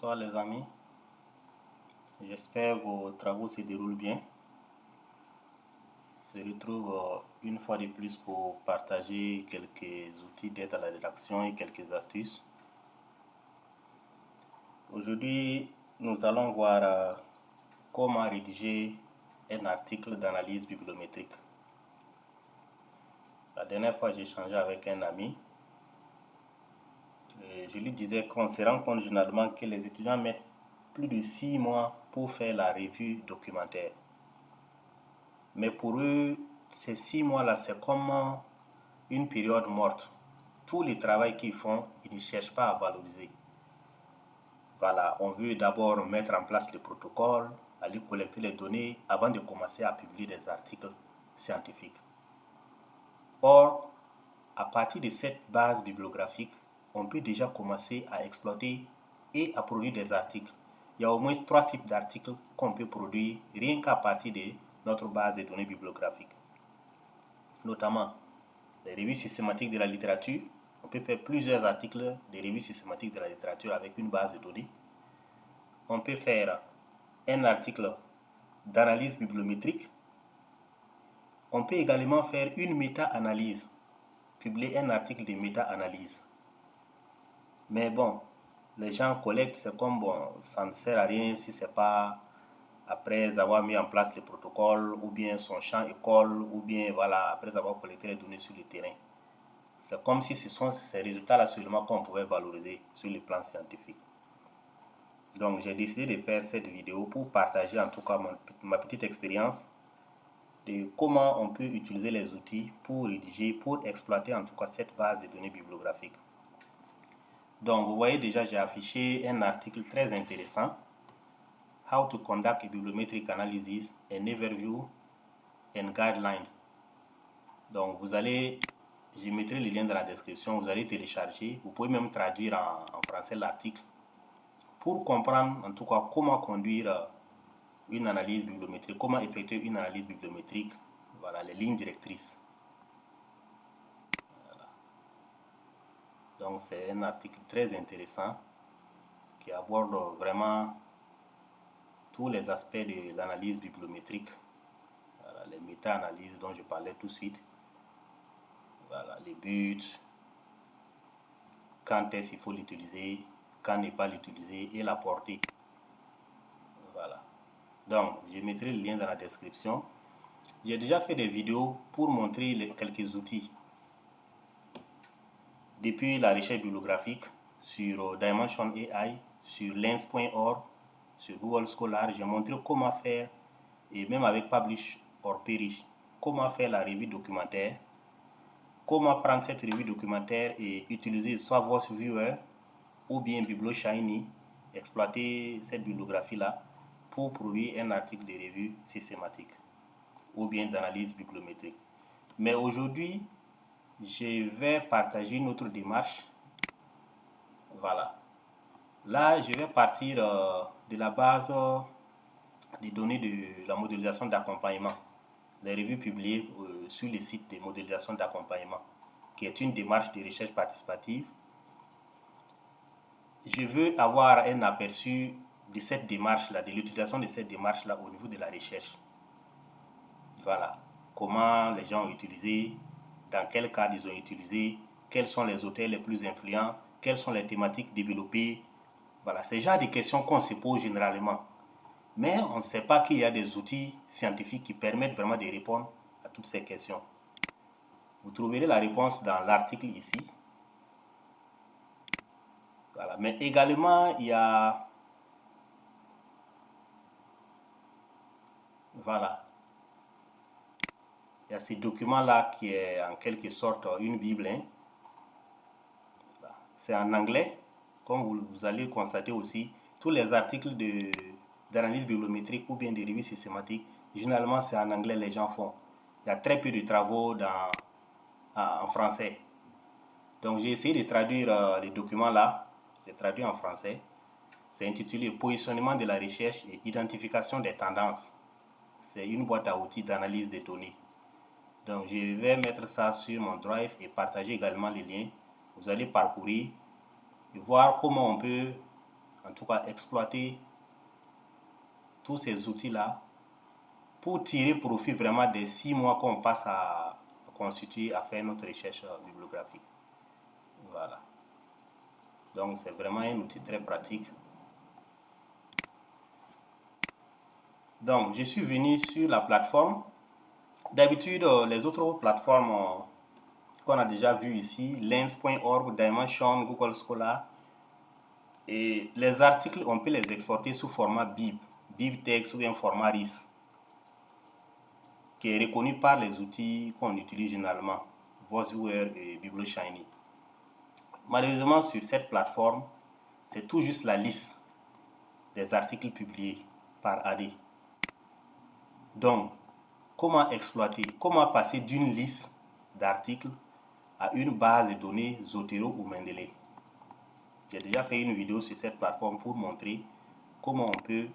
Bonsoir les amis, j'espère que vos travaux se déroulent bien. On se retrouve une fois de plus pour partager quelques outils d'aide à la rédaction et quelques astuces. Aujourd'hui, nous allons voir comment rédiger un article d'analyse bibliométrique. La dernière fois, j'ai échangé avec un ami. Et je lui disais qu'on se rend compte généralement que les étudiants mettent plus de 6 mois pour faire la revue documentaire. Mais pour eux, ces 6 mois-là, c'est comme une période morte. Tout le travail qu'ils font, ils ne cherchent pas à valoriser. Voilà, on veut d'abord mettre en place le protocole, aller collecter les données avant de commencer à publier des articles scientifiques. Or, à partir de cette base bibliographique, on peut déjà commencer à exploiter et à produire des articles. Il y a au moins 3 types d'articles qu'on peut produire rien qu'à partir de notre base de données bibliographiques. Notamment les revues systématiques de la littérature. On peut faire plusieurs articles de revues systématiques de la littérature avec une base de données. On peut faire un article d'analyse bibliométrique. On peut également faire une méta-analyse, publier un article de méta-analyse. Mais bon, les gens collectent, c'est comme bon, ça ne sert à rien si ce n'est pas après avoir mis en place le protocole ou bien son champ école ou bien voilà, après avoir collecté les données sur le terrain. C'est comme si ce sont ces résultats-là seulement qu'on pouvait valoriser sur le plan scientifique. Donc j'ai décidé de faire cette vidéo pour partager en tout cas ma petite expérience de comment on peut utiliser les outils pour rédiger, pour exploiter en tout cas cette base de données bibliographiques. Donc vous voyez déjà, j'ai affiché un article très intéressant, How to conduct a bibliometric analysis, an overview and guidelines. Donc je mettrai le lien dans la description, vous allez télécharger, vous pouvez même traduire en français l'article pour comprendre en tout cas comment conduire une analyse bibliométrique, comment effectuer une analyse bibliométrique, voilà les lignes directrices. Voilà. Donc c'est un article très intéressant qui aborde vraiment tous les aspects de l'analyse bibliométrique, voilà, les méta-analyses dont je parlais tout de suite, voilà, les buts, quand est-ce qu'il faut l'utiliser, quand ne pas l'utiliser et la portée. Voilà. Donc, je mettrai le lien dans la description. J'ai déjà fait des vidéos pour montrer quelques outils. Depuis la recherche bibliographique sur Dimension AI, sur Lens.org, sur Google Scholar, j'ai montré comment faire, et même avec Publish or Perish, comment faire la revue documentaire, comment prendre cette revue documentaire et utiliser soit Voice Viewer ou bien BiblioShiny, exploiter cette bibliographie-là pour produire un article de revue systématique ou bien d'analyse bibliométrique. Mais aujourd'hui, je vais partager une autre démarche. Voilà. Là, je vais partir de la base des données de la modélisation d'accompagnement, les revues publiées sur les sites de modélisation d'accompagnement, qui est une démarche de recherche participative. Je veux avoir un aperçu de cette démarche-là, de l'utilisation de cette démarche-là au niveau de la recherche. Voilà. Comment les gens ont utilisé, dans quel cadre ils ont utilisé, quels sont les auteurs les plus influents, quelles sont les thématiques développées. Voilà, c'est le genre de questions qu'on se pose généralement. Mais on ne sait pas qu'il y a des outils scientifiques qui permettent vraiment de répondre à toutes ces questions. Vous trouverez la réponse dans l'article ici. Voilà. Mais également, il y a... Voilà. Il y a ce document-là qui est en quelque sorte une Bible. Hein. Voilà. C'est en anglais. Comme vous allez constater aussi, tous les articles d'analyse bibliométrique ou bien de revues systématiques, généralement c'est en anglais les gens font. Il y a très peu de travaux en français. Donc j'ai essayé de traduire les documents là, j'ai traduit en français. C'est intitulé Positionnement de la recherche et identification des tendances. C'est une boîte à outils d'analyse des données. Donc je vais mettre ça sur mon drive et partager également les liens. Vous allez parcourir et voir comment on peut en tout cas exploiter tous ces outils-là pour tirer profit vraiment des 6 mois qu'on passe à constituer, à faire notre recherche bibliographique. Voilà. Donc c'est vraiment un outil très pratique. Donc je suis venu sur la plateforme. D'habitude, les autres plateformes qu'on a déjà vues ici, lens.org, Dimension, Google Scholar, et les articles, on peut les exporter sous format BIB, BibTeX ou bien format RIS, qui est reconnu par les outils qu'on utilise généralement, VoiceOver et BiblioShiny. Malheureusement, sur cette plateforme, c'est tout juste la liste des articles publiés par année. Donc, comment exploiter, comment passer d'une liste d'articles à une base de données Zotero ou Mendeley? J'ai déjà fait une vidéo sur cette plateforme pour montrer comment on peut,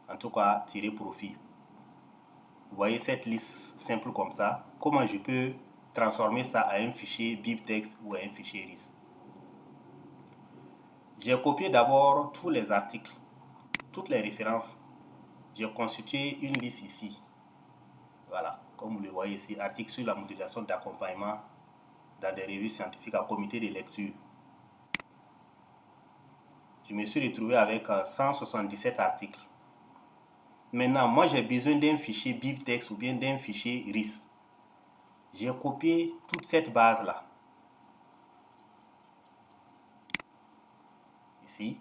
en tout cas, tirer profit. Vous voyez cette liste simple comme ça, comment je peux transformer ça à un fichier BibTeX ou à un fichier RIS. J'ai copié d'abord tous les articles, toutes les références. J'ai constitué une liste ici. Voilà, comme vous le voyez ici, article sur la modélisation d'accompagnement dans des revues scientifiques à comité de lecture. Je me suis retrouvé avec 177 articles. Maintenant, moi j'ai besoin d'un fichier BibTeX ou bien d'un fichier RIS. J'ai copié toute cette base-là. Ici.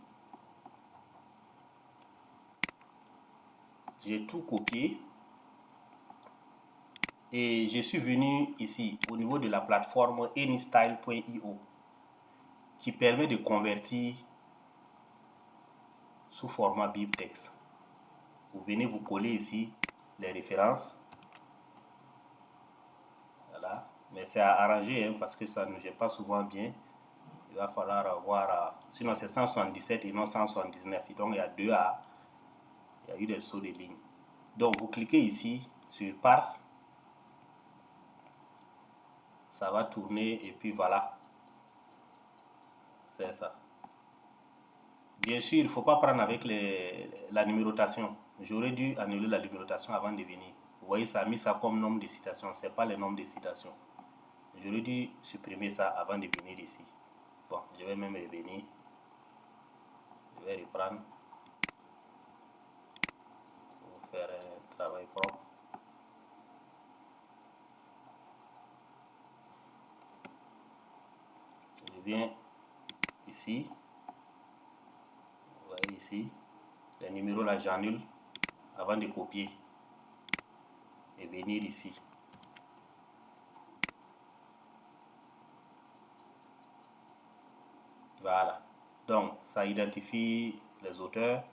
J'ai tout copié. Et je suis venu ici au niveau de la plateforme Anystyle.io qui permet de convertir sous format BibTeX. Vous venez vous coller ici les références. Voilà. Mais c'est à arranger hein, parce que ça ne gère pas souvent bien. Il va falloir voir. Sinon c'est 177 et non 179. Et donc il y a deux A. Il y a eu des sauts de ligne. Donc vous cliquez ici sur Parse. Ça va tourner et puis voilà. C'est ça. Bien sûr, il ne faut pas prendre avec la numérotation. J'aurais dû annuler la numérotation avant de venir. Vous voyez, ça a mis ça comme nombre de citations. Ce n'est pas le nombre de citations. J'aurais dû supprimer ça avant de venir ici. Bon, je vais même revenir. Je vais reprendre. Pour faire un travail propre. Je viens ici. Vous voyez ici. Les numéros là, j'annule avant de copier. Et venir ici. Voilà. Donc, ça identifie les auteurs,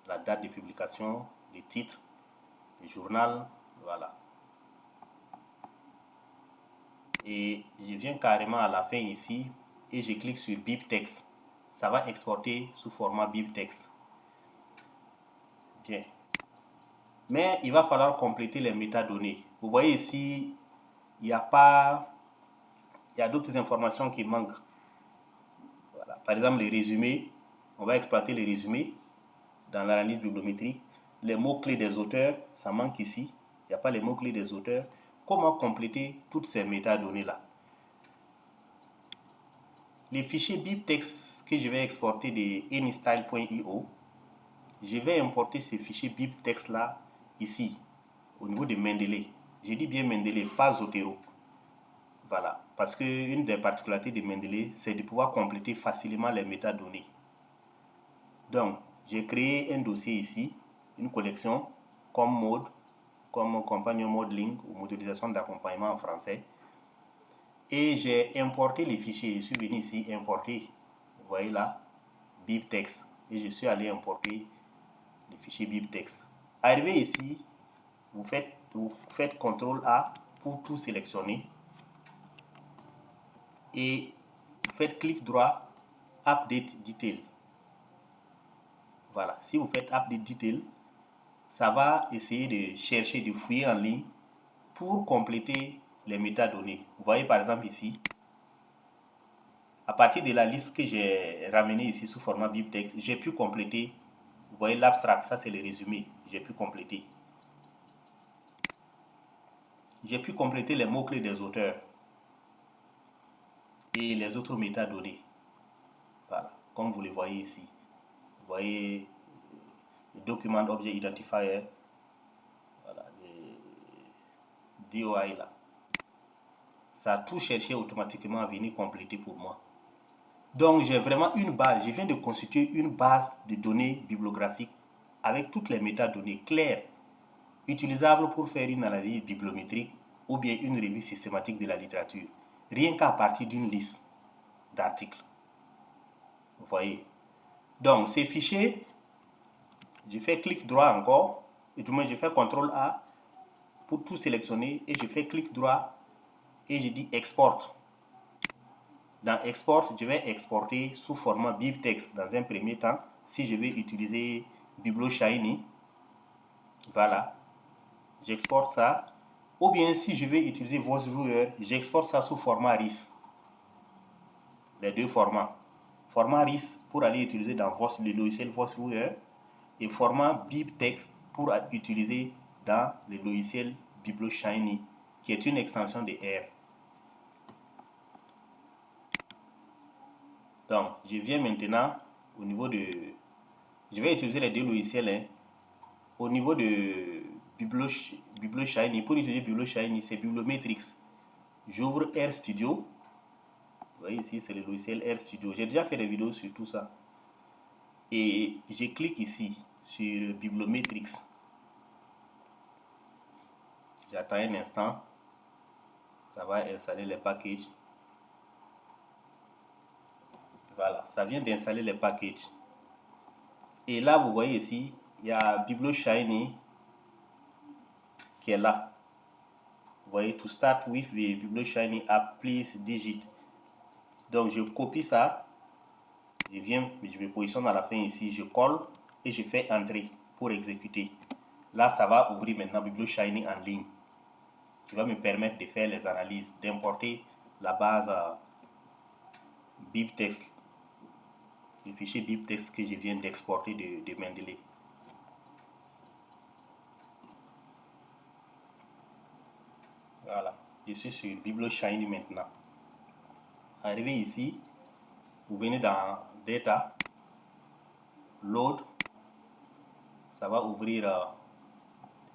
la date de publication, les titres, le journal, voilà. Et je viens carrément à la fin ici et je clique sur BibTeX. Ça va exporter sous format BibTeX. Bien. Mais il va falloir compléter les métadonnées. Vous voyez ici, il y a d'autres informations qui manquent. Voilà. Par exemple, les résumés. On va exploiter les résumés dans l'analyse bibliométrique. Les mots-clés des auteurs, ça manque ici. Il n'y a pas les mots-clés des auteurs. Comment compléter toutes ces métadonnées-là? Les fichiers BibTeX que je vais exporter de Anystyle.io, je vais importer ces fichiers BibTeX-là ici, au niveau de Mendeley. Je dis bien Mendeley, pas Zotero. Voilà, parce qu'une des particularités de Mendeley, c'est de pouvoir compléter facilement les métadonnées. Donc, j'ai créé un dossier ici, une collection comme mode, comme compagnon modeling ou modélisation d'accompagnement en français. Et j'ai importé les fichiers. Je suis venu ici importer, vous voyez là, BibTeX. Et je suis allé importer les fichiers BibTeX. Arrivé ici, vous faites CTRL A pour tout sélectionner. Et vous faites clic droit, Update Detail. Voilà, si vous faites Update Detail, ça va essayer de chercher, de fouiller en ligne pour compléter les métadonnées. Vous voyez par exemple ici, À partir de la liste que j'ai ramenée ici sous format BibTeX, j'ai pu compléter. Vous voyez l'abstract, ça c'est le résumé. J'ai pu compléter. J'ai pu compléter les mots-clés des auteurs et les autres métadonnées. Voilà, comme vous le voyez ici. Vous voyez le document objet identifier, voilà, le DOI là. Ça a tout cherché automatiquement à venir compléter pour moi. Donc j'ai vraiment une base, je viens de constituer une base de données bibliographiques avec toutes les métadonnées claires, utilisables pour faire une analyse bibliométrique ou bien une revue systématique de la littérature, rien qu'à partir d'une liste d'articles. Vous voyez. Donc ces fichiers, je fais clic droit encore, et du moins je fais CTRL A pour tout sélectionner et je fais clic droit et je dis export. Dans export, je vais exporter sous format BibTeX dans un premier temps. Si je vais utiliser BiblioShiny, voilà, j'exporte ça. Ou bien si je vais utiliser VoiceViewer, j'exporte ça sous format RIS. Les deux formats. Format RIS pour aller utiliser dans le logiciel VoiceViewer et format BibTeX pour utiliser dans le logiciel BiblioShiny, qui est une extension de R. Donc, je viens maintenant au niveau de... Je vais utiliser les deux logiciels. Hein. Au niveau de BiblioShiny, pour utiliser BiblioShiny, c'est Bibliometrix. J'ouvre RStudio. Vous voyez ici, c'est le logiciel RStudio. J'ai déjà fait des vidéos sur tout ça. Et je clique ici sur Bibliometrix. J'attends un instant. Ça va installer les packages. Voilà, ça vient d'installer les packages. Et là, vous voyez ici, il y a BiblioShiny qui est là. Vous voyez, to start with the BiblioShiny app, please digit. Donc, je copie ça. Je me positionne à la fin ici, je colle et je fais entrer pour exécuter. Là, ça va ouvrir maintenant BiblioShiny en ligne, qui va me permettre de faire les analyses, d'importer la base BibTeX, le fichier BibTeX que je viens d'exporter de Mendeley. Voilà, je suis sur BiblioShiny maintenant. Arrivé ici, vous venez dans Data, Load, ça va ouvrir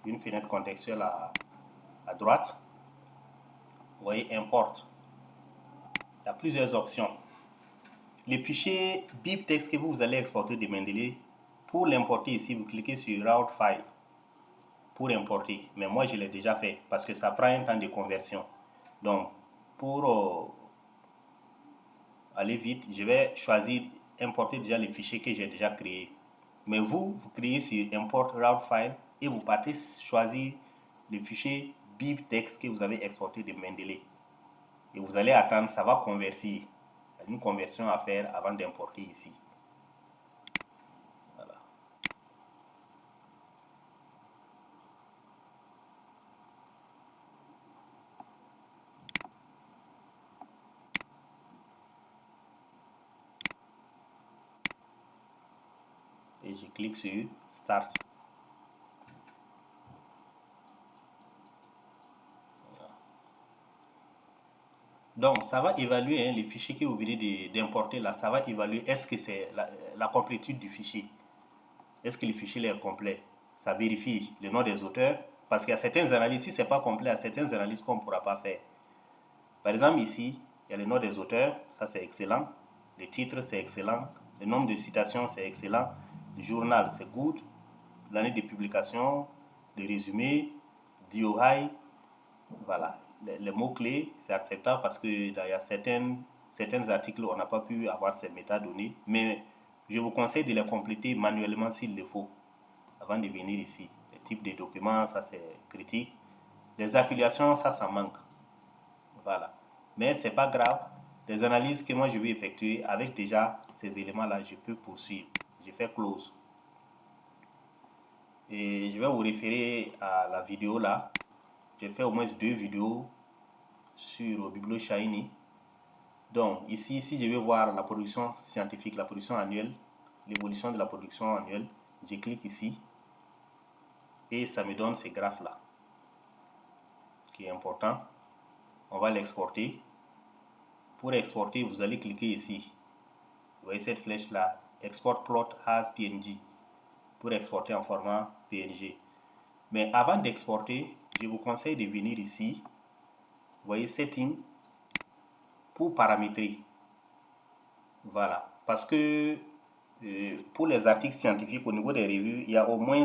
une fenêtre contextuelle à droite. Vous voyez Import. Il y a plusieurs options. Le fichier BibTeX que vous allez exporter de Mendeley, pour l'importer ici, vous cliquez sur Route File pour importer. Mais moi, je l'ai déjà fait parce que ça prend un temps de conversion. Donc, pour aller vite, je vais choisir importer déjà les fichiers que j'ai déjà créés. Mais vous créez sur Import Route File et vous partez choisir le fichier BibTeX que vous avez exporté de Mendeley. Et vous allez attendre, ça va convertir. Il y a une conversion à faire avant d'importer ici. Voilà. Et je clique sur Start. Donc, ça va évaluer les fichiers que vous venez d'importer là. Ça va évaluer est-ce que c'est la complétude du fichier. Est-ce que le fichier est complet? Ça vérifie le nom des auteurs. Parce qu'il y a certaines analyses, si ce n'est pas complet, il y a certaines analyses qu'on ne pourra pas faire. Par exemple, ici, il y a le nom des auteurs. Ça, c'est excellent. Le titre, c'est excellent. Le nombre de citations, c'est excellent. Le journal, c'est good. L'année de publication, le résumé, DOI. Voilà. Les mots-clés, c'est acceptable parce qu'il y a certains articles où on n'a pas pu avoir ces métadonnées. Mais je vous conseille de les compléter manuellement s'il le faut avant de venir ici. Les types de documents, ça c'est critique. Les affiliations, ça manque. Voilà. Mais ce n'est pas grave. Les analyses que moi je vais effectuer avec déjà ces éléments-là, je peux poursuivre. Je fais close. Et je vais vous référer à la vidéo là. J'ai fait au moins 2 vidéos sur BiblioShiny. Donc ici, si je veux voir la production scientifique, la production annuelle, l'évolution de la production annuelle, je clique ici et ça me donne ces graphes-là, qui est important. On va l'exporter. Pour exporter, vous allez cliquer ici. Vous voyez cette flèche-là, Export Plot as PNG, pour exporter en format PNG. Mais avant d'exporter, je vous conseille de venir ici. Vous voyez Setting pour paramétrer. Voilà. Parce que pour les articles scientifiques, au niveau des revues, il y a au moins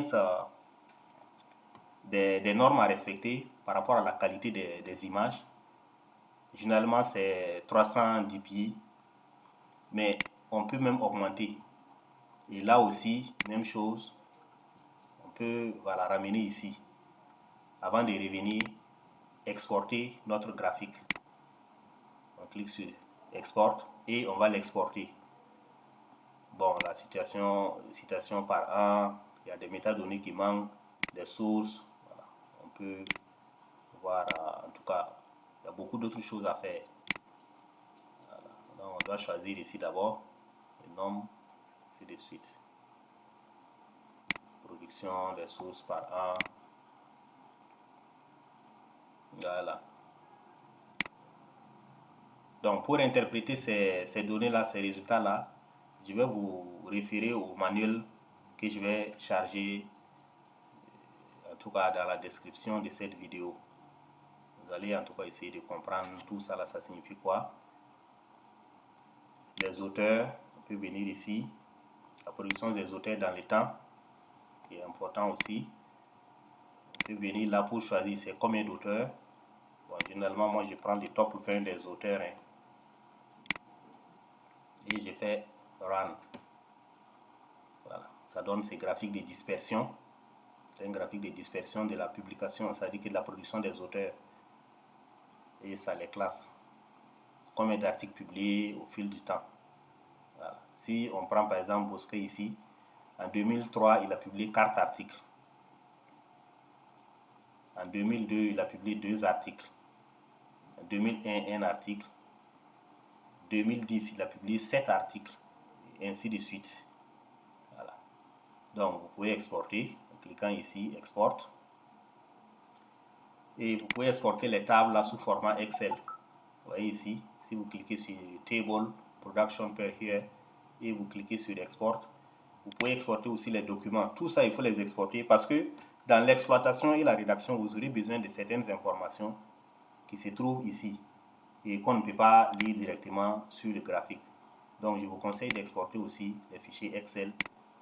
des normes à respecter par rapport à la qualité des images. Généralement, c'est 300 dpi, mais on peut même augmenter. Et là aussi, même chose, on peut voilà, ramener ici. Avant de revenir, exporter notre graphique. On clique sur Export et on va l'exporter. Bon, la citation par an, il y a des métadonnées qui manquent, des sources. Voilà. On peut voir, en tout cas, il y a beaucoup d'autres choses à faire. Voilà. Donc, on doit choisir ici d'abord le nom, c'est de suite. Production des sources par an. Voilà. Donc, pour interpréter ces données-là, ces résultats-là, je vais vous référer au manuel que je vais charger, en tout cas dans la description de cette vidéo. Vous allez en tout cas essayer de comprendre tout ça, là, ça signifie quoi. Les auteurs, on peut venir ici. La production des auteurs dans le temps, qui est important aussi. On peut venir là pour choisir c'est combien d'auteurs. Bon, généralement, moi, je prends les top 20 des auteurs. Hein, et je fais Run. Voilà. Ça donne ces graphiques de dispersion. C'est un graphique de dispersion de la publication, c'est-à-dire que de la production des auteurs. Et ça les classe. Combien d'articles publiés au fil du temps. Voilà. Si on prend par exemple Bosquet ici, en 2003, il a publié 4 articles. En 2002, il a publié 2 articles. En 2001, un article. En 2010, il a publié 7 articles. Et ainsi de suite. Voilà. Donc, vous pouvez exporter en cliquant ici, Export. Et vous pouvez exporter les tables là sous format Excel. Vous voyez ici, si vous cliquez sur Table, Production per Here, et vous cliquez sur Export, vous pouvez exporter aussi les documents. Tout ça, il faut les exporter parce que dans l'exploitation et la rédaction, vous aurez besoin de certaines informations qui se trouvent ici et qu'on ne peut pas lire directement sur le graphique. Donc, je vous conseille d'exporter aussi les fichiers Excel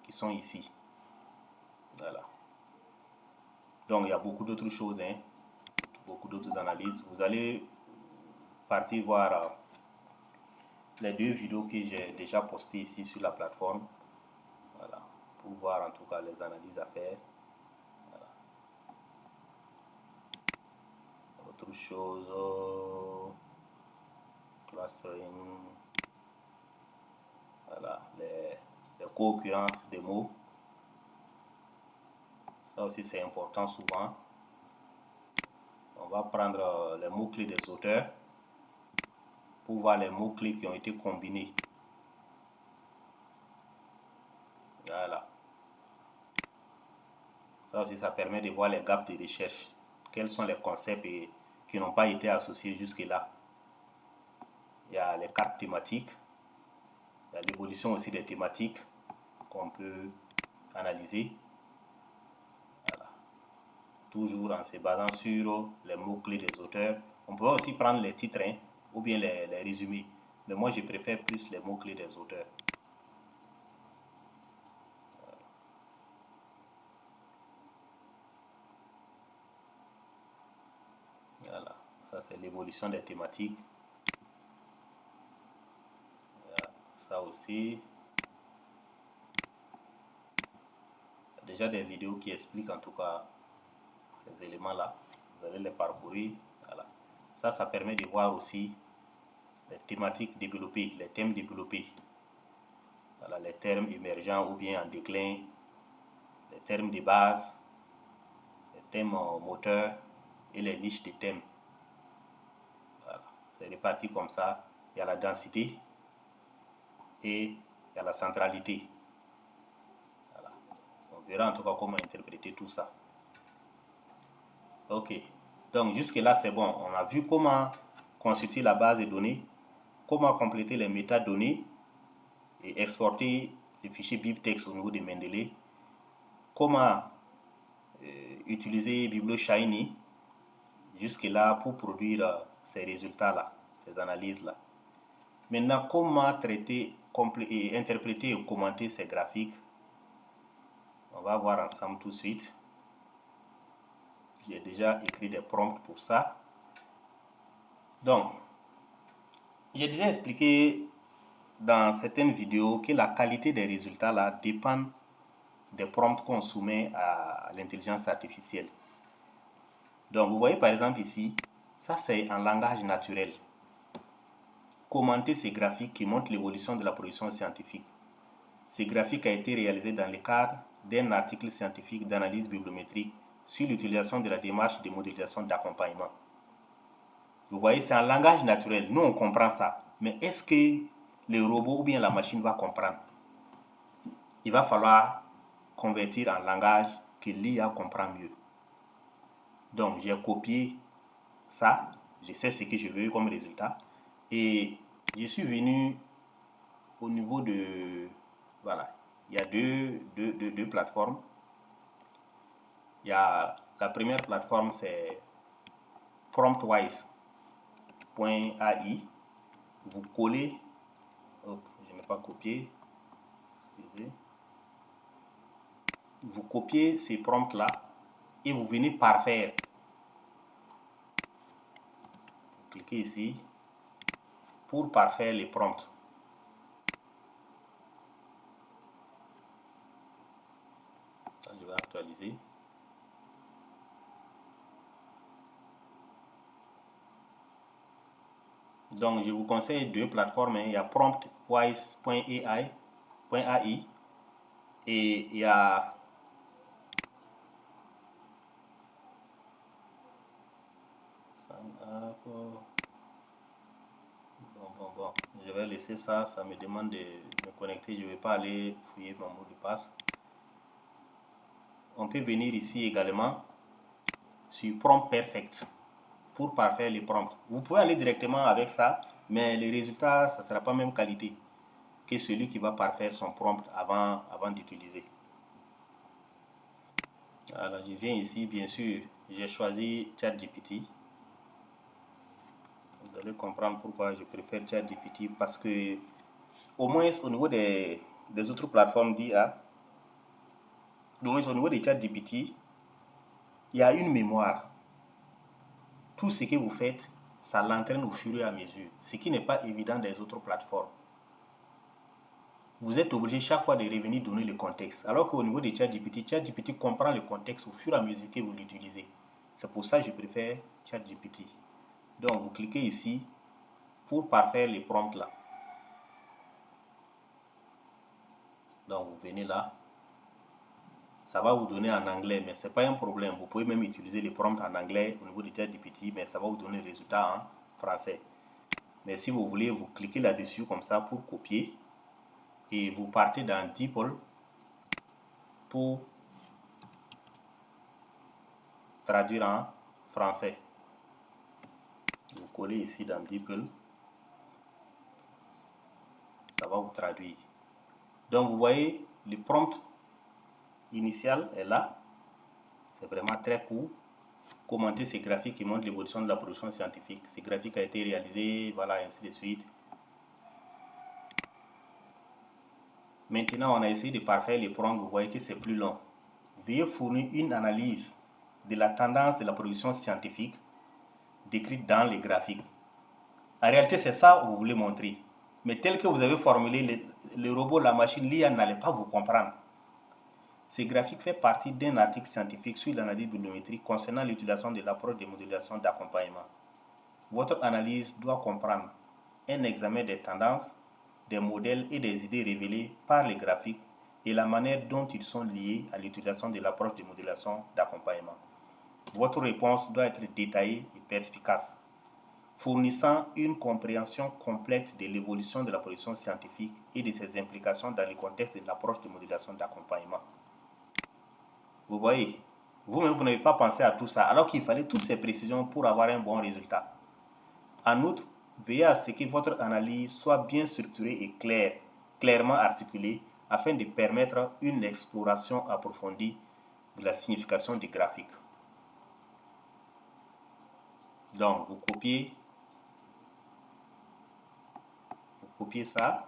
qui sont ici. Voilà. Donc, il y a beaucoup d'autres choses, hein, beaucoup d'autres analyses. Vous allez partir voir les 2 vidéos que j'ai déjà postées ici sur la plateforme. Voilà. Pour voir en tout cas les analyses à faire. Voilà. Autre chose, clustering. Voilà, les co-occurrences des mots. Ça aussi c'est important souvent. On va prendre les mots-clés des auteurs pour voir les mots-clés qui ont été combinés. Voilà. Ça aussi, ça permet de voir les gaps de recherche. Quels sont les concepts qui n'ont pas été associés jusque-là. Il y a les cartes thématiques. Il y a l'évolution aussi des thématiques qu'on peut analyser. Voilà. Toujours en se basant sur les mots-clés des auteurs. On peut aussi prendre les titres, hein, ou bien les résumés. Mais moi, je préfère plus les mots-clés des auteurs. Voilà. Ça, c'est l'évolution des thématiques. Voilà. Ça aussi. Il y a déjà des vidéos qui expliquent en tout cas ces éléments-là. Vous allez les parcourir. Voilà. Ça permet de voir aussi les thématiques développées, les thèmes développés. Voilà, les termes émergents ou bien en déclin, les termes de base, les thèmes moteurs et les niches de thèmes. Voilà. C'est réparti comme ça. il y a la densité et il y a la centralité. Voilà. On verra en tout cas comment interpréter tout ça. Ok, donc jusque là c'est bon. On a vu comment constituer la base de données, comment compléter les métadonnées et exporter les fichiers BibTeX au niveau de Mendeley, comment utiliser BiblioShiny jusque là pour produire ces résultats-là, ces analyses-là. Maintenant, comment traiter, et interpréter et commenter ces graphiques? On va voir ensemble tout de suite. J'ai déjà écrit des prompts pour ça. Donc, j'ai déjà expliqué dans certaines vidéos que la qualité des résultats là dépend des prompts qu'on soumet à l'intelligence artificielle. Donc, vous voyez par exemple ici, ça c'est un langage naturel. Commenter ces graphiques qui montrent l'évolution de la production scientifique. Ce graphique a été réalisé dans le cadre d'un article scientifique d'analyse bibliométrique sur l'utilisation de la démarche de modélisation d'accompagnement. Vous voyez, c'est un langage naturel. Nous, on comprend ça. Mais est-ce que le robot ou bien la machine va comprendre? Il va falloir convertir en langage que l'IA comprend mieux. Donc, j'ai copié ça. Je sais ce que je veux comme résultat. Et je suis venu au niveau de... Voilà. Il y a deux plateformes. Il y a la première plateforme, c'est promptwise.ai. Vous collez... Oh, je n'ai pas copié. Excusez. Vous copiez ces prompts-là et vous venez parfaire. Vous cliquez ici pour parfaire les prompts. Je vais actualiser. Donc, je vous conseille deux plateformes. Il y a promptwise.ai et il y a bon. Je vais laisser ça. Ça me demande de me connecter. Je ne vais pas aller fouiller mon mot de passe. On peut venir ici également sur Prompt Perfect pour parfaire les prompts. Vous pouvez aller directement avec ça, mais les résultats, ça ne sera pas même qualité que celui qui va parfaire son prompt avant d'utiliser. Alors, je viens ici, bien sûr, j'ai choisi ChatGPT. Vous allez comprendre pourquoi je préfère ChatGPT, parce que au moins au niveau des autres plateformes d'IA, au moins au niveau de ChatGPT, il y a une mémoire. Tout ce que vous faites, ça l'entraîne au fur et à mesure, ce qui n'est pas évident des autres plateformes. Vous êtes obligé chaque fois de revenir donner le contexte. Alors qu'au niveau de ChatGPT comprend le contexte au fur et à mesure que vous l'utilisez. C'est pour ça que je préfère ChatGPT. Donc, vous cliquez ici pour parfaire les prompts là. Donc, vous venez là. Ça va vous donner en anglais, mais ce n'est pas un problème. Vous pouvez même utiliser les prompts en anglais au niveau de ChatGPT, mais ça va vous donner le résultat en français. Mais si vous voulez, vous cliquez là-dessus comme ça pour copier. Et vous partez dans DeepL pour traduire en français. Vous collez ici dans DeepL, ça va vous traduire. Donc vous voyez, le prompt initial est là. C'est vraiment très court. Commenter ces graphiques qui montrent l'évolution de la production scientifique. Ces graphiques a été réalisé, voilà, ainsi de suite. Maintenant, on a essayé de parfaire les prompts. Vous voyez que c'est plus long. Veuillez fournir une analyse de la tendance de la production scientifique décrite dans les graphiques. En réalité, c'est ça que vous voulez montrer. Mais tel que vous avez formulé, le robot, la machine, l'IA n'allait pas vous comprendre. Ces graphiques font partie d'un article scientifique sur l'analyse bibliométrique concernant l'utilisation de l'approche de modélisation d'accompagnement. Votre analyse doit comprendre un examen des tendances, des modèles et des idées révélées par les graphiques et la manière dont ils sont liés à l'utilisation de l'approche de modélisation d'accompagnement. Votre réponse doit être détaillée et perspicace. fournissant une compréhension complète de l'évolution de la production scientifique et de ses implications dans le contexte de l'approche de modélisation d'accompagnement. Vous voyez, vous-même, vous n'avez pas pensé à tout ça, alors qu'il fallait toutes ces précisions pour avoir un bon résultat. En outre, veillez à ce que votre analyse soit bien structurée et clairement articulée, afin de permettre une exploration approfondie de la signification des graphiques. Donc, vous copiez ça.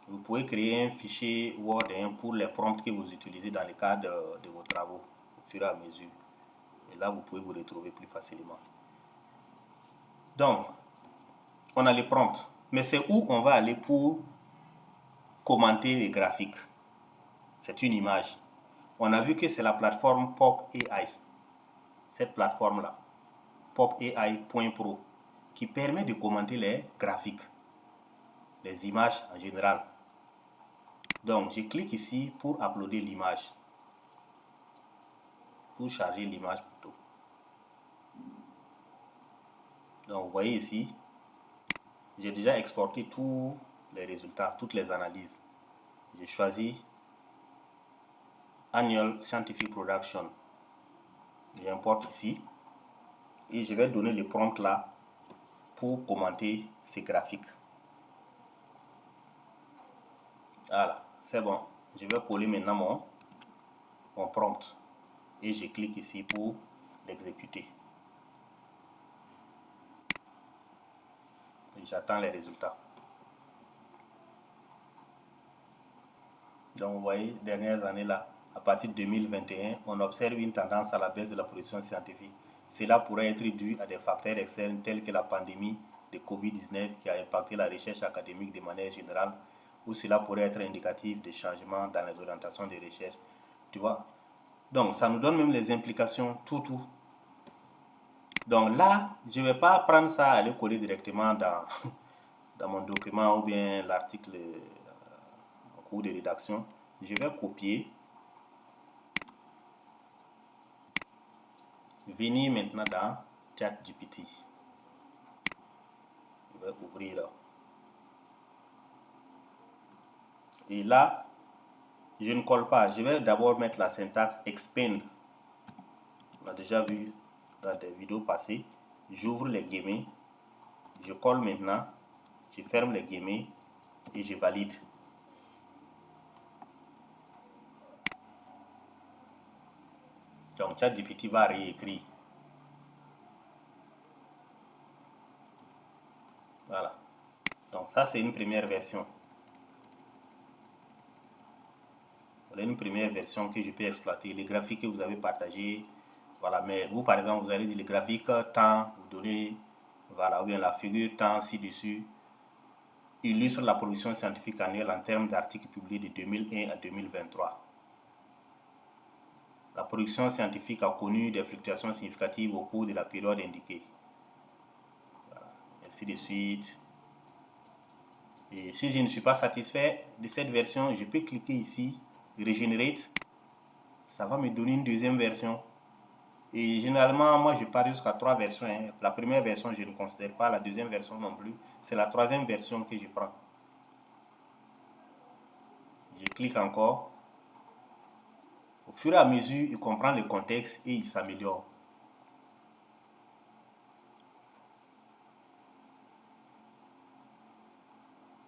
Vous pouvez créer un fichier Word pour les prompts que vous utilisez dans le cadre de vos travaux au fur et à mesure. Et là, vous pouvez vous retrouver plus facilement. Donc, on a les prompts. Mais c'est où on va aller pour commenter les graphiques. C'est une image. On a vu que c'est la plateforme Pop AI. Cette plateforme-là, popai.pro, qui permet de commenter les graphiques, les images en général. Donc, je clique ici pour uploader l'image, pour charger l'image plutôt. Donc, vous voyez ici, j'ai déjà exporté tous les résultats, toutes les analyses. J'ai choisi Annual Scientific Production. J'importe ici et je vais donner le prompt là pour commenter ces graphiques. Voilà, c'est bon. Je vais coller maintenant mon prompt et je clique ici pour l'exécuter. J'attends les résultats. Donc vous voyez, dernières années là, à partir de 2021, on observe une tendance à la baisse de la production scientifique. Cela pourrait être dû à des facteurs externes tels que la pandémie de Covid-19 qui a impacté la recherche académique de manière générale, ou cela pourrait être indicatif de changements dans les orientations de recherche. Tu vois? Donc ça nous donne même les implications, tout. Donc là, je ne vais pas prendre ça et le coller directement dans, dans mon document ou bien l'article en cours de rédaction. Je vais copier. Venir maintenant dans ChatGPT. Je vais ouvrir là. Et là, je ne colle pas. Je vais d'abord mettre la syntaxe expand. On a déjà vu dans des vidéos passées. J'ouvre les guillemets. Je colle maintenant. Je ferme les guillemets et je valide. Donc ChatGPT va réécrire. Voilà. Donc ça c'est une première version. Voilà une première version que je peux exploiter. Les graphiques que vous avez partagés. Voilà, mais vous par exemple, vous allez dire les graphiques temps, vous donnez, voilà, ou bien la figure temps ci-dessus, illustre la production scientifique annuelle en termes d'articles publiés de 2001 à 2023. La production scientifique a connu des fluctuations significatives au cours de la période indiquée. Voilà, ainsi de suite. Et si je ne suis pas satisfait de cette version, je peux cliquer ici, Regenerate. Ça va me donner une deuxième version. Et généralement, moi, je pars jusqu'à 3 versions. La première version, je ne considère pas. La deuxième version non plus. C'est la troisième version que je prends. Je clique encore. Au fur et à mesure, il comprend le contexte et il s'améliore.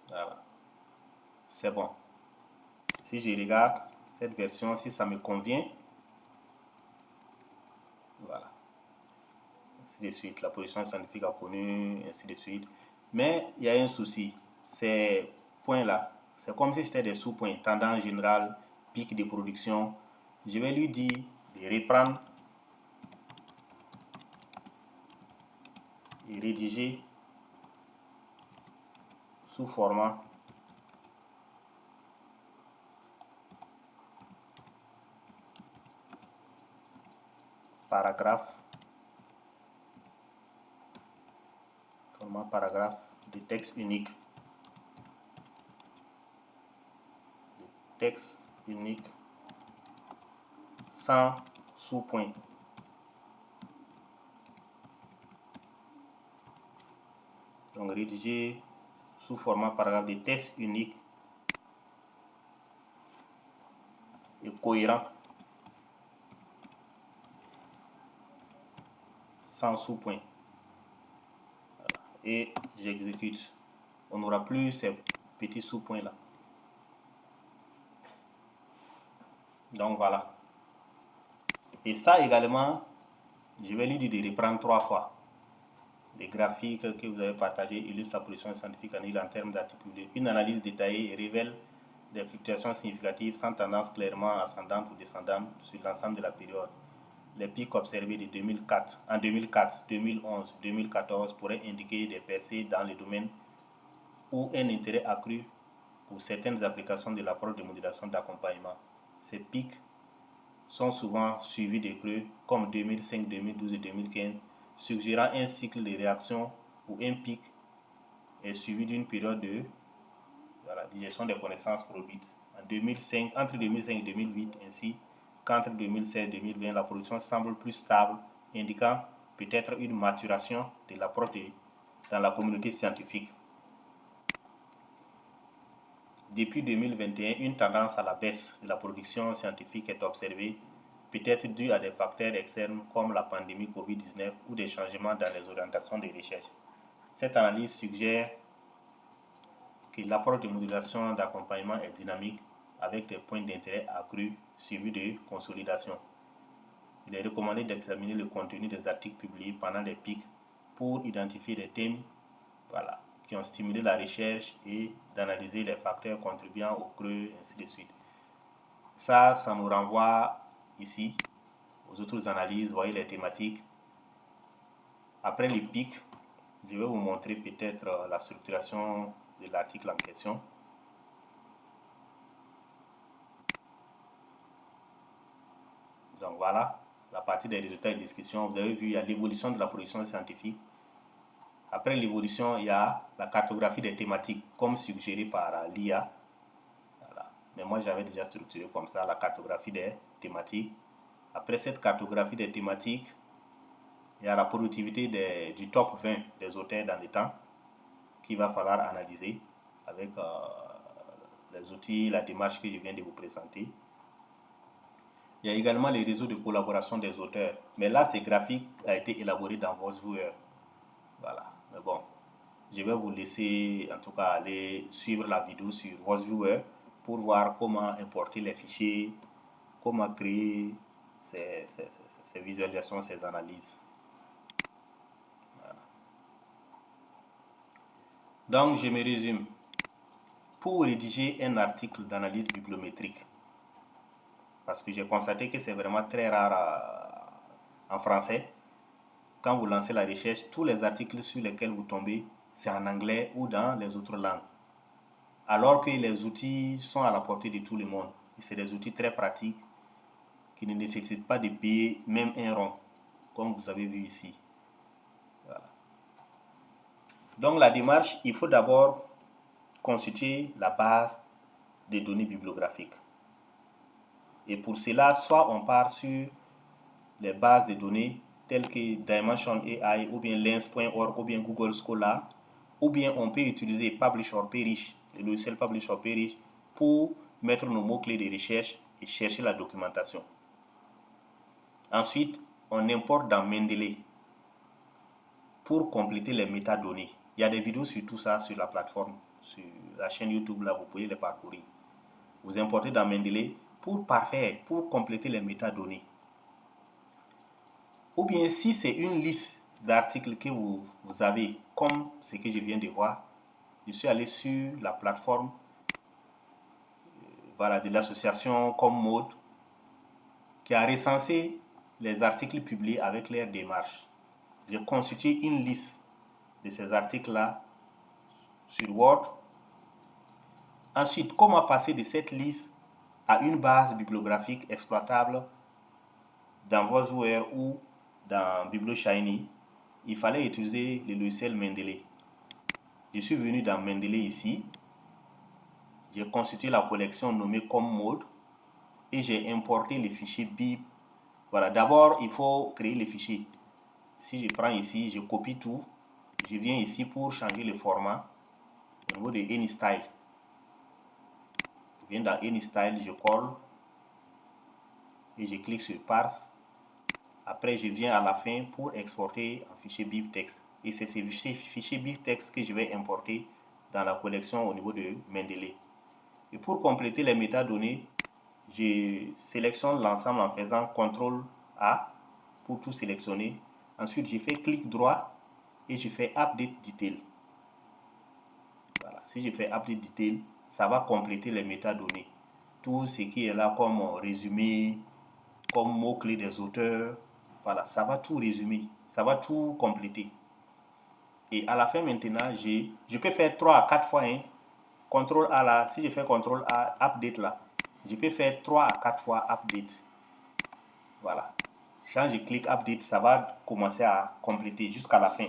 Voilà. C'est bon. Si je regarde cette version, si ça me convient, voilà. Ainsi de suite. La position scientifique a connu, ainsi de suite. Mais il y a un souci. Ces points-là, c'est comme si c'était des sous-points. Tendance générale, pic de production. Je vais lui dire de reprendre et rédiger sous format paragraphe, format paragraphe de texte unique. De texte unique sans sous-point. Donc rédiger sous format paragraphe de test unique et cohérent sans sous-point. Et j'exécute. On n'aura plus ces petits sous-points là. Donc voilà. Et ça également, je vais lui dire de reprendre 3 fois. Les graphiques que vous avez partagés illustrent la position scientifique en termes d'articles. Une analyse détaillée révèle des fluctuations significatives sans tendance clairement ascendante ou descendante sur l'ensemble de la période. Les pics observés de 2004, en 2004, 2011, 2014 pourraient indiquer des percées dans les domaines ou un intérêt accru pour certaines applications de l'approche de modulation d'accompagnement. Ces pics sont souvent suivis de creux comme 2005, 2012 et 2015, suggérant un cycle de réaction où un pic est suivi d'une période de digestion des connaissances produites. Entre 2005 et 2008, ainsi qu'entre 2016 et 2020, la production semble plus stable, indiquant peut-être une maturation de l'approche dans la communauté scientifique. Depuis 2021, une tendance à la baisse de la production scientifique est observée, peut-être due à des facteurs externes comme la pandémie Covid-19 ou des changements dans les orientations des recherches. Cette analyse suggère que l'approche de modulation d'accompagnement est dynamique avec des points d'intérêt accrus suivis de consolidation. Il est recommandé d'examiner le contenu des articles publiés pendant les pics pour identifier des thèmes qui ont stimulé la recherche et d'analyser les facteurs contribuant au creux, ainsi de suite. Ça nous renvoie ici aux autres analyses. Vous voyez les thématiques. Après les pics, je vais vous montrer peut-être la structuration de l'article en question. Donc voilà, la partie des résultats et discussions. Vous avez vu, il y a l'évolution de la production scientifique. Après l'évolution, il y a la cartographie des thématiques, comme suggéré par l'IA. Voilà. Mais moi, j'avais déjà structuré comme ça la cartographie des thématiques. Après cette cartographie des thématiques, il y a la productivité du top 20 des auteurs dans le temps qu'il va falloir analyser avec les outils, la démarche que je viens de vous présenter. Il y a également les réseaux de collaboration des auteurs. Mais là, ces graphiques a été élaboré dans VoiceViewer. Voilà. Mais bon, je vais vous laisser en tout cas aller suivre la vidéo sur VoiceViewer pour voir comment importer les fichiers, comment créer ces visualisations, ces analyses. Voilà. Donc, je me résume. Pour rédiger un article d'analyse bibliométrique, parce que j'ai constaté que c'est vraiment très rare en français, quand vous lancez la recherche, tous les articles sur lesquels vous tombez, c'est en anglais ou dans les autres langues. Alors que les outils sont à la portée de tout le monde. C'est des outils très pratiques qui ne nécessitent pas de payer même un rond, comme vous avez vu ici. Voilà. Donc la démarche, il faut d'abord constituer la base des données bibliographiques. Et pour cela, soit on part sur les bases de données telles que Dimension AI ou bien Lens.org ou bien Google Scholar, ou bien on peut utiliser Publish or Perish, le logiciel Publish or Perish, pour mettre nos mots-clés de recherche et chercher la documentation. Ensuite, on importe dans Mendeley pour compléter les métadonnées. Il y a des vidéos sur tout ça sur la plateforme, sur la chaîne YouTube, là vous pouvez les parcourir. Vous importez dans Mendeley pour parfaire, pour compléter les métadonnées. Ou bien si c'est une liste d'articles que vous avez, comme ce que je viens de voir, je suis allé sur la plateforme de l'association ComMode qui a recensé les articles publiés avec leur démarche. J'ai constitué une liste de ces articles-là sur Word. Ensuite, comment passer de cette liste à une base bibliographique exploitable dans VoiceOver ou dans BiblioShiny? Il fallait utiliser le logiciel Mendeley. Je suis venu dans Mendeley ici. J'ai constitué la collection nommée ComMode et j'ai importé les fichiers bib Voilà, d'abord, il faut créer les fichiers. Si je prends ici, je copie tout. Je viens ici pour changer le format au niveau de AnyStyle. Je viens dans AnyStyle, je colle et je clique sur Parse. Après, je viens à la fin pour exporter un fichier BibTeX. Et c'est ces fichiers BibTeX que je vais importer dans la collection au niveau de Mendeley. Et pour compléter les métadonnées, je sélectionne l'ensemble en faisant CTRL A pour tout sélectionner. Ensuite, je fais clic droit et je fais Update Detail. Voilà. Si je fais Update Detail, ça va compléter les métadonnées. Tout ce qui est là comme résumé, comme mots-clés des auteurs. Voilà, ça va tout résumer. Ça va tout compléter. Et à la fin maintenant, je peux faire 3 à 4 fois. CTRL A là, si je fais CTRL A, Update là, je peux faire 3 à 4 fois Update. Voilà. Quand je clique Update, ça va commencer à compléter jusqu'à la fin.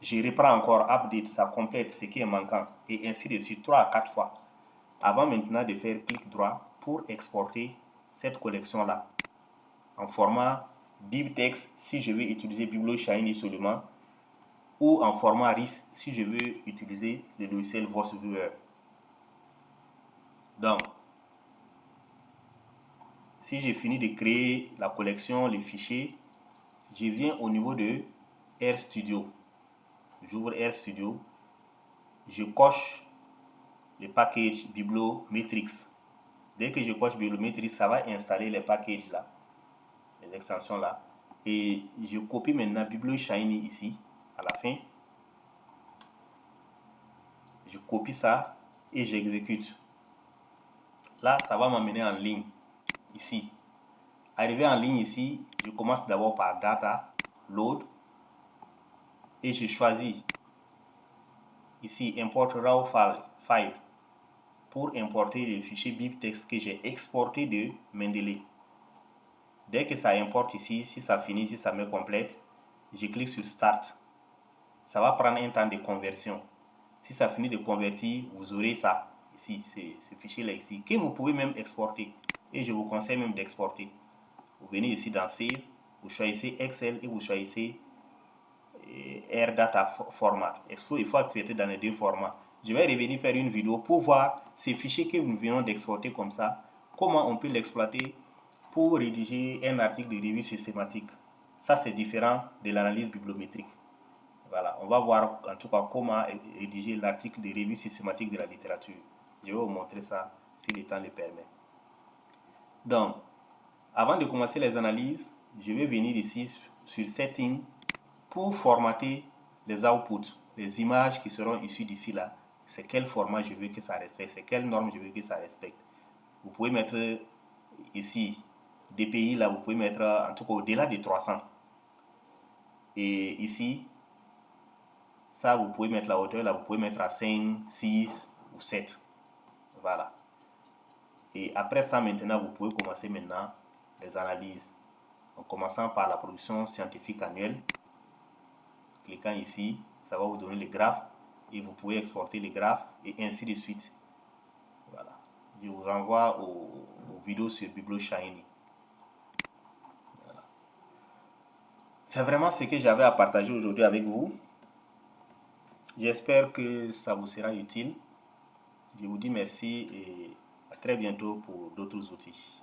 Je reprends encore Update, ça complète ce qui est manquant. Et ainsi de suite, 3 à 4 fois. Avant maintenant de faire clic droit pour exporter cette collection-là en format BibTeX si je veux utiliser BiblioShiny seulement, ou en format RIS si je veux utiliser le logiciel VoiceViewer. Donc, si j'ai fini de créer la collection, les fichiers, je viens au niveau de RStudio. J'ouvre RStudio, je coche le package Bibliometrix. Dès que je coche Bibliometrix, ça va installer les packages là, les extensions là. Et je copie maintenant BiblioShiny ici, à la fin. Je copie ça et j'exécute. Là, ça va m'amener en ligne, ici. Arrivé en ligne ici, je commence d'abord par Data, Load, et je choisis ici Import Raw File pour importer le fichier BibTeX que j'ai exporté de Mendeley. Dès que ça importe ici, si ça finit, si ça me complète, je clique sur Start. Ça va prendre un temps de conversion. Si ça finit de convertir, vous aurez ça ici, ce fichier-là ici, que vous pouvez même exporter. Et je vous conseille même d'exporter. Vous venez ici dans Save, vous choisissez Excel et vous choisissez AirData Format. Il faut accepter dans les deux formats. Je vais revenir faire une vidéo pour voir ces fichiers que nous venons d'exporter comme ça, comment on peut l'exploiter pour rédiger un article de revue systématique. Ça, c'est différent de l'analyse bibliométrique. Voilà, on va voir en tout cas comment rédiger l'article de revue systématique de la littérature. Je vais vous montrer ça si le temps le permet. Donc, avant de commencer les analyses, je vais venir ici sur Settings pour formater les outputs, les images qui seront issues d'ici là. C'est quel format je veux que ça respecte, c'est quelle norme je veux que ça respecte. Vous pouvez mettre ici DPI, là vous pouvez mettre en tout cas au-delà de 300. Et ici, ça vous pouvez mettre la hauteur, là vous pouvez mettre à 5, 6 ou 7. Voilà. Et après ça maintenant, vous pouvez commencer maintenant les analyses. En commençant par la production scientifique annuelle. Cliquant ici, ça va vous donner les graphes et vous pouvez exporter les graphes et ainsi de suite. Voilà. Je vous renvoie aux vidéos sur BiblioShiny. Voilà. C'est vraiment ce que j'avais à partager aujourd'hui avec vous. J'espère que ça vous sera utile. Je vous dis merci et à très bientôt pour d'autres outils.